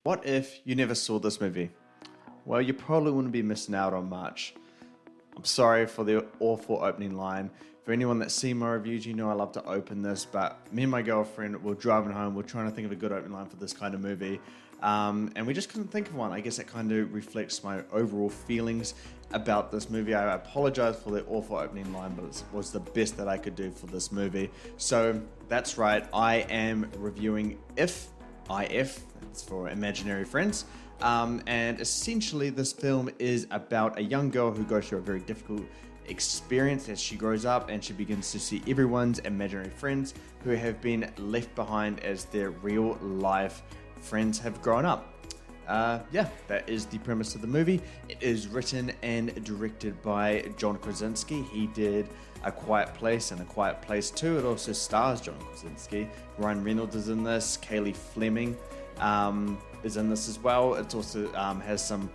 What if you never saw this movie? Well, you probably wouldn't be missing out on much. I'm sorry for the awful opening line. For anyone that's seen my reviews, you know I love to open this, but me and my girlfriend were driving home, we're trying to think of a good opening line for this kind of movie, and we just couldn't think of one. I guess it kind of reflects my overall feelings about this movie. I apologize for the awful opening line, but it was the best that I could do for this movie. So that's right, I am reviewing If, it's for imaginary friends. And essentially this film is about a young girl who goes through a very difficult experience as she grows up, and she begins to see everyone's imaginary friends who have been left behind as their real life friends have grown up. That is the premise of the movie. It is written and directed by John Krasinski. He did A Quiet Place and A Quiet Place 2. It also stars John Krasinski. Reynolds is in this. Cailey Fleming is in this as well. It also has some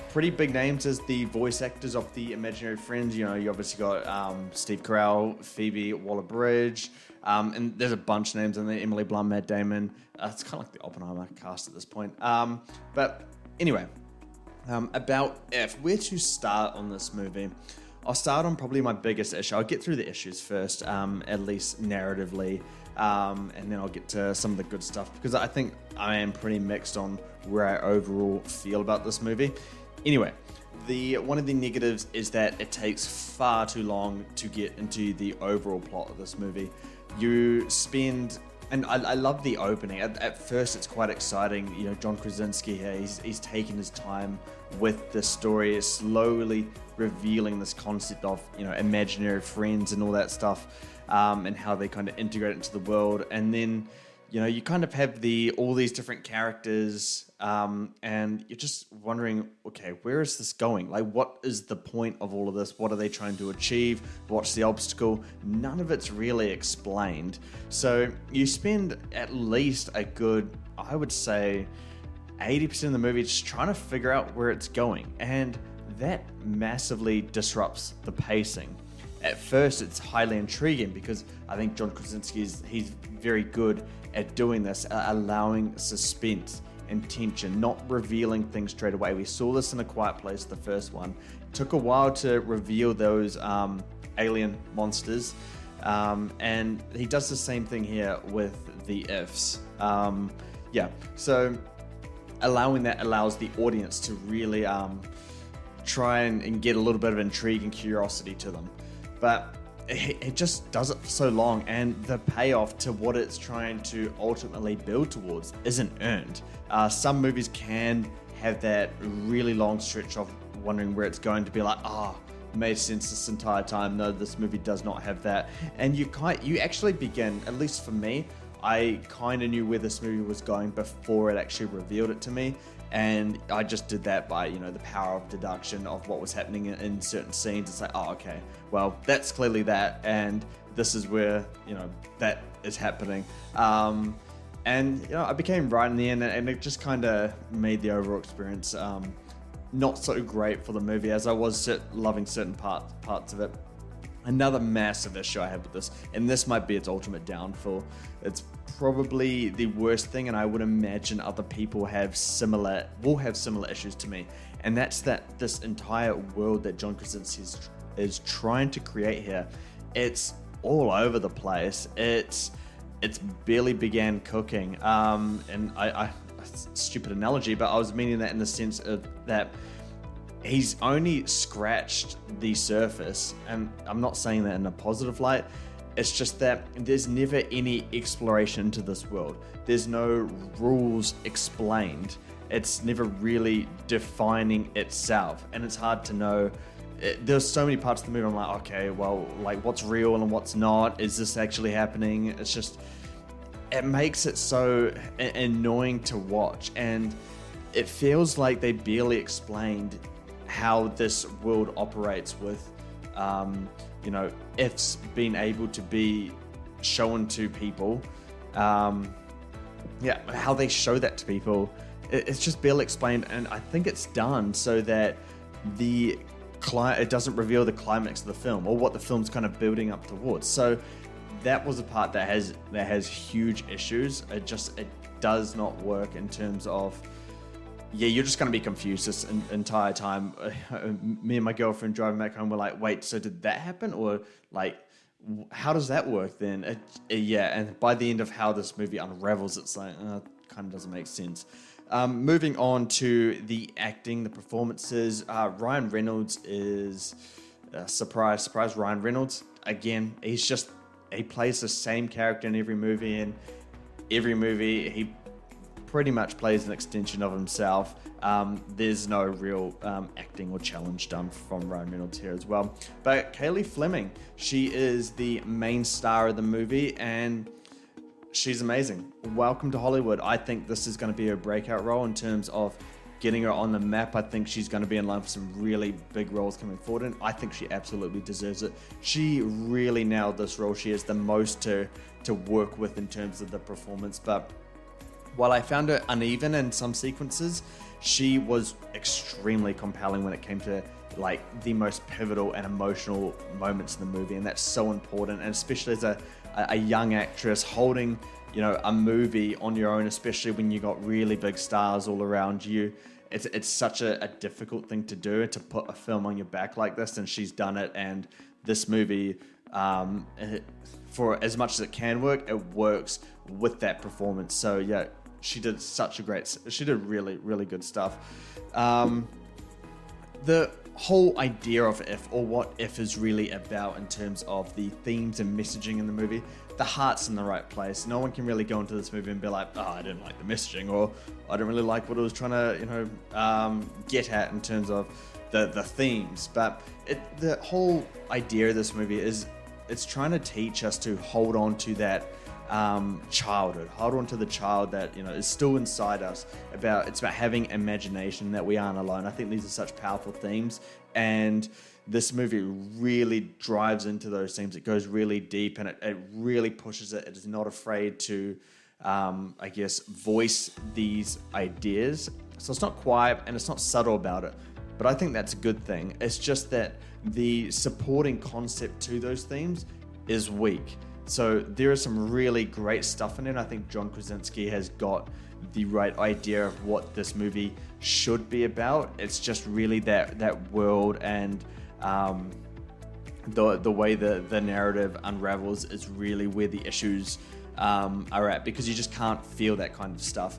pretty big names as the voice actors of the imaginary friends. You know, you obviously got Steve Carell, Phoebe Waller-Bridge, and there's a bunch of names in there. Emily Blunt, Matt Damon. It's kind of like the Oppenheimer cast at this point. But anyway, about If. Where to start on this movie? I'll start on probably my biggest issue. I'll get through the issues first, at least narratively, and then I'll get to some of the good stuff, because I think I am pretty mixed on where I overall feel about this movie. Anyway, one of the negatives is that it takes far too long to get into the overall plot of this movie. You spend... And I love the opening. At first, it's quite exciting. You know, John Krasinski here, he's taking his time with the story, slowly revealing this concept of, you know, imaginary friends and all that stuff, and how they kind of integrate into the world. And then, you know, you kind of have all these different characters, and you're just wondering, okay, where is this going? Like, what is the point of all of this? What are they trying to achieve? What's the obstacle? None of it's really explained. So you spend at least a good, I would say, 80% of the movie just trying to figure out where it's going. And that massively disrupts the pacing. At first, it's highly intriguing because I think John Krasinski he's very good at doing this, allowing suspense and tension, not revealing things straight away. We saw this in A Quiet Place, the first one. It took a while to reveal those alien monsters, and he does the same thing here with the Ifs. So allowing that allows the audience to really try and get a little bit of intrigue and curiosity to them. But it just does it for so long, and the payoff to what it's trying to ultimately build towards isn't earned. Some movies can have that really long stretch of wondering where it's going, to be like, made sense this entire time. No, this movie does not have that. And you actually begin, at least for me, I kind of knew where this movie was going before it actually revealed it to me. And I just did that by, you know, the power of deduction of what was happening in certain scenes. It's like, okay, well, that's clearly that, and this is where, you know, that is happening. And, you know, I became right in the end, and it just kind of made the overall experience not so great for the movie, as I was loving certain parts of it. Another massive issue I have with this, and this might be its ultimate downfall, it's probably the worst thing, and I would imagine other people will have similar issues to me, and that's that this entire world that John Krasinski is trying to create here, it's all over the place. It's barely began cooking, and I stupid analogy, but I was meaning that in the sense of that he's only scratched the surface, and I'm not saying that in a positive light. It's just that there's never any exploration into this world. There's no rules explained. It's never really defining itself, and it's hard to know. There's so many parts of the movie I'm like, okay, well, like, what's real and what's not? Is this actually happening? It's just, it makes it so annoying to watch, and it feels like they barely explained how this world operates with, you know, ifs being able to be shown to people. How they show that to people, it's just barely explained, and I think it's done so that it doesn't reveal the climax of the film or what the film's kind of building up towards. So that was a part that has huge issues. It does not work in terms of yeah, you're just going to be confused this entire time. Me and my girlfriend driving back home were like, wait, so did that happen? Or like, how does that work then? Yeah, and by the end of how this movie unravels, it's like, kind of doesn't make sense. Moving on to the acting, the performances. Ryan Reynolds is, surprise, Ryan Reynolds. Again, he plays the same character in every movie, and every movie he pretty much plays an extension of himself. There's no real acting or challenge done from Ryan Reynolds here as well. But Cailey Fleming, she is the main star of the movie, and she's amazing. Welcome to Hollywood. I think this is going to be a breakout role in terms of getting her on the map. I think she's going to be in line for some really big roles coming forward, and I think she absolutely deserves it. She really nailed this role. She has the most to work with in terms of the performance, but while I found her uneven in some sequences, she was extremely compelling when it came to like the most pivotal and emotional moments in the movie, and that's so important. And especially as a young actress holding, a movie on your own, especially when you got really big stars all around you, it's such a difficult thing to do, to put a film on your back like this. And she's done it, and this movie, for as much as it can work, it works with that performance. So yeah. She did really, really good stuff. The whole idea of If, or what If is really about in terms of the themes and messaging in the movie, the heart's in the right place. No one can really go into this movie and be like, oh, I didn't like the messaging, or I didn't really like what it was trying to, get at in terms of the themes. But the whole idea of this movie is it's trying to teach us to hold on to that childhood, hold on to the child that is still inside us. It's about having imagination, that we aren't alone. I think these are such powerful themes, and this movie really drives into those themes. It goes really deep, and it really pushes it. It is not afraid to voice these ideas. So it's not quiet and it's not subtle about it, but I think that's a good thing. It's just that the supporting concept to those themes is weak. So there is some really great stuff in it. I think John Krasinski has got the right idea of what this movie should be about. It's just really that world, and the way the narrative unravels is really where the issues are at, because you just can't feel that kind of stuff.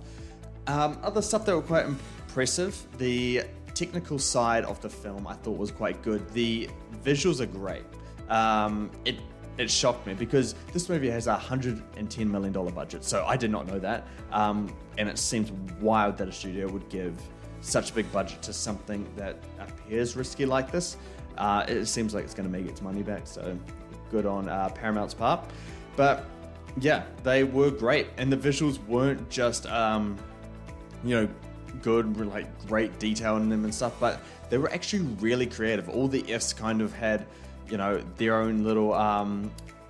Other stuff that were quite impressive, the technical side of the film I thought was quite good. The visuals are great. It shocked me because this movie has a $110 million budget, so I did not know that. And it seems wild that a studio would give such a big budget to something that appears risky like this. It seems like it's going to make its money back, so good on Paramount's part. But yeah, they were great, and the visuals weren't just good, like great detail in them and stuff, but they were actually really creative. All the Fs kind of had their own little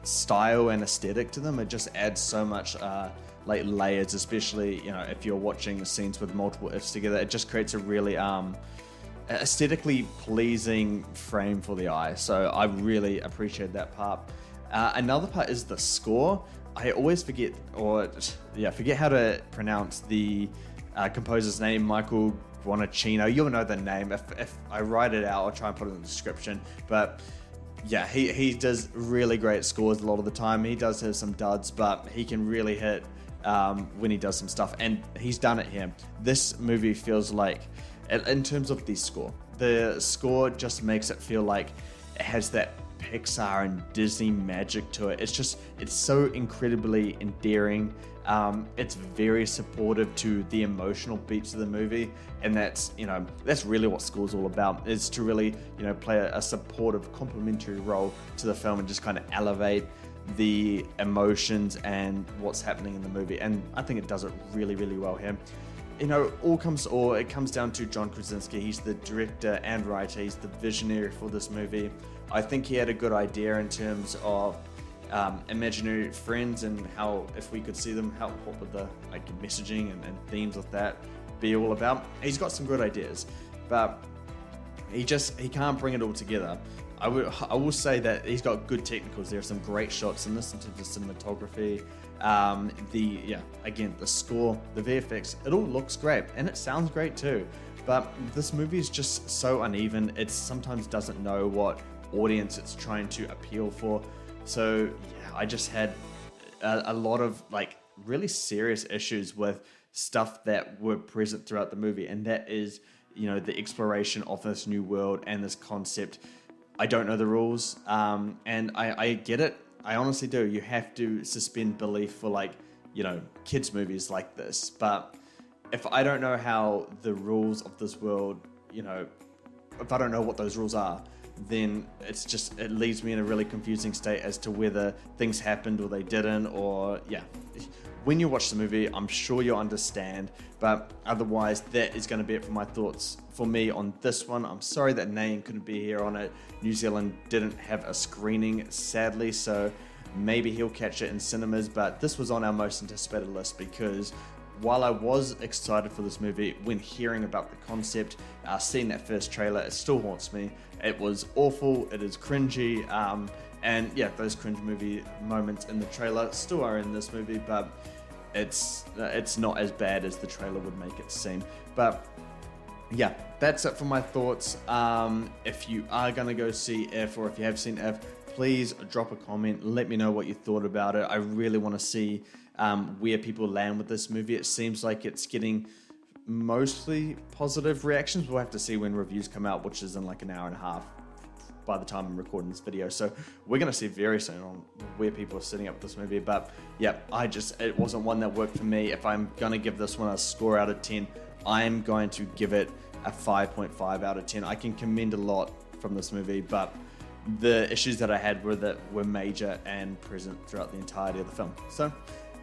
style and aesthetic to them. It just adds so much like layers, especially if you're watching scenes with multiple Fs together. It just creates a really aesthetically pleasing frame for the eye. So I really appreciate that part. Another part is the score. I always forget how to pronounce the composer's name, Michael Guadagnino. You'll know the name. If I write it out, I'll try and put it in the description. But yeah, he does really great scores a lot of the time. He does have some duds, but he can really hit when he does some stuff, and he's done it here. This movie feels like, in terms of the score just makes it feel like it has that Pixar and Disney magic to it. It's so incredibly endearing. It's very supportive to the emotional beats of the movie, and that's really what score's all about, is to really play a supportive, complementary role to the film and just kind of elevate the emotions and what's happening in the movie. And I think it does it really, really well here. It comes down to John Krasinski. He's the director and writer. He's the visionary for this movie. I think he had a good idea in terms of imaginary friends and how, if we could see them, what would the messaging and themes of that be all about. He's got some good ideas, but he can't bring it all together. I will say that he's got good technicals. There are some great shots in this in terms of cinematography Again, the score, the VFX, it all looks great and it sounds great too. But this movie is just so uneven. It sometimes doesn't know what audience it's trying to appeal for. So yeah, I just had a lot of like really serious issues with stuff that were present throughout the movie, and that is, the exploration of this new world and this concept. I don't know the rules, and I get it. I honestly do. You have to suspend belief for kids movies like this. But if I don't know how the rules of this world, if I don't know what those rules are, then it leaves me in a really confusing state as to whether things happened or they didn't, or when you watch the movie, I'm sure you'll understand, but otherwise that is going to be it for my thoughts for me on this one. I'm sorry that Nain couldn't be here on it. New Zealand didn't have a screening, sadly, so maybe he'll catch it in cinemas, but this was on our most anticipated list because while I was excited for this movie, when hearing about the concept, seeing that first trailer, it still haunts me. It was awful, it is cringy, and yeah, those cringe movie moments in the trailer still are in this movie, but it's not as bad as the trailer would make it seem. But yeah, that's it for my thoughts. If you are going to go see If, or if you have seen If, please drop a comment, let me know what you thought about it. I really want to see where people land with this movie. It seems like it's getting mostly positive reactions. We'll have to see when reviews come out, which is in like an hour and a half by the time I'm recording this video. So we're going to see very soon on where people are sitting up with this movie. But yeah, it wasn't one that worked for me. If I'm going to give this one a score out of 10, I'm going to give it a 5.5 out of 10. I can commend a lot from this movie, but the issues that I had were major and present throughout the entirety of the film. So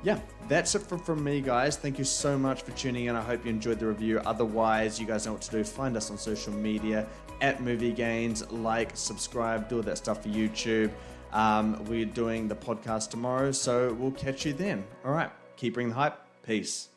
yeah, that's it from me, guys. Thank you so much for tuning in. I hope you enjoyed the review. Otherwise, you guys know what to do. Find us on social media at MovieGainz. Like, subscribe, do all that stuff for YouTube. We're doing the podcast tomorrow, so we'll catch you then. All right, keep bringing the hype. Peace.